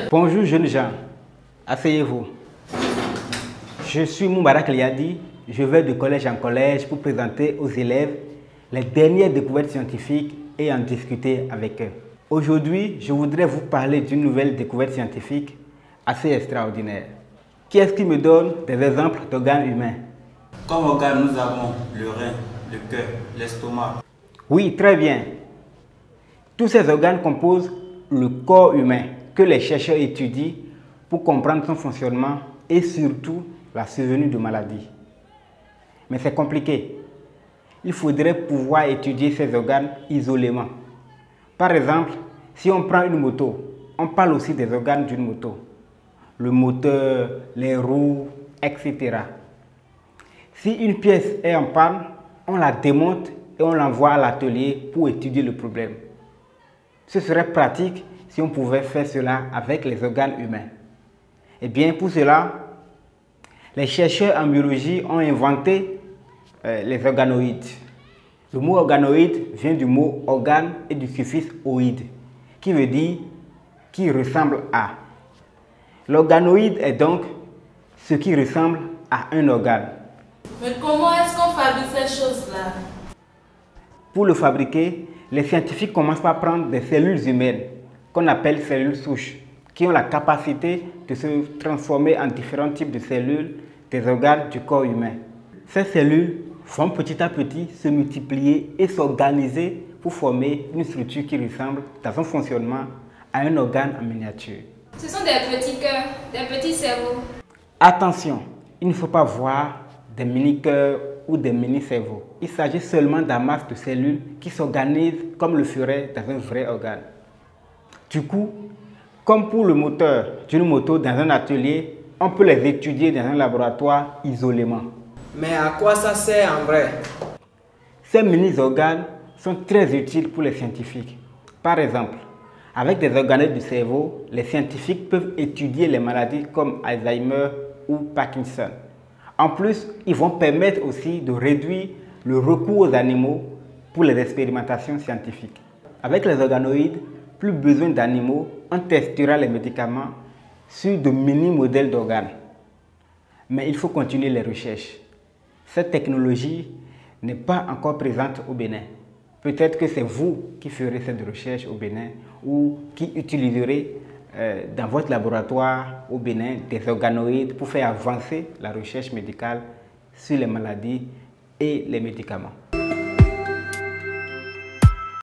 Bonjour jeunes gens, asseyez-vous. Je suis Moubarak Liadi, je vais de collège en collège pour présenter aux élèves les dernières découvertes scientifiques et en discuter avec eux. Aujourd'hui, je voudrais vous parler d'une nouvelle découverte scientifique assez extraordinaire. Qui est-ce qui me donne des exemples d'organes humains? Comme organes, nous avons le rein, le cœur, l'estomac. Oui, très bien. Tous ces organes composent le corps humain que les chercheurs étudient pour comprendre son fonctionnement et surtout la survenue de maladies. Mais c'est compliqué. Il faudrait pouvoir étudier ces organes isolément. Par exemple, si on prend une moto, on parle aussi des organes d'une moto. Le moteur, les roues, etc. Si une pièce est en panne, on la démonte et on l'envoie à l'atelier pour étudier le problème. Ce serait pratique si on pouvait faire cela avec les organes humains. Eh bien, pour cela, les chercheurs en biologie ont inventé les organoïdes. Le mot organoïde vient du mot organe et du suffixe oïde, qui veut dire qui ressemble à. L'organoïde est donc ce qui ressemble à un organe. Mais comment est-ce qu'on fabrique ces choses-là? Pour le fabriquer, les scientifiques commencent par prendre des cellules humaines, qu'on appelle cellules souches, qui ont la capacité de se transformer en différents types de cellules des organes du corps humain. Ces cellules vont petit à petit se multiplier et s'organiser pour former une structure qui ressemble, dans son fonctionnement, à un organe en miniature. Ce sont des petits cœurs, des petits cerveaux. Attention, il ne faut pas voir des mini-cœurs ou des mini-cerveaux. Il s'agit seulement d'amasses de cellules qui s'organisent comme le ferait dans un vrai organe. Du coup, comme pour le moteur d'une moto dans un atelier, on peut les étudier dans un laboratoire isolément. Mais à quoi ça sert en vrai? Ces mini-organes sont très utiles pour les scientifiques. Par exemple, avec des organettes du cerveau, les scientifiques peuvent étudier les maladies comme Alzheimer ou Parkinson. En plus, ils vont permettre aussi de réduire le recours aux animaux pour les expérimentations scientifiques. Avec les organoïdes, plus besoin d'animaux, on testera les médicaments sur de mini-modèles d'organes. Mais il faut continuer les recherches. Cette technologie n'est pas encore présente au Bénin. Peut-être que c'est vous qui ferez cette recherche au Bénin ou qui utiliserez dans votre laboratoire au Bénin des organoïdes pour faire avancer la recherche médicale sur les maladies et les médicaments.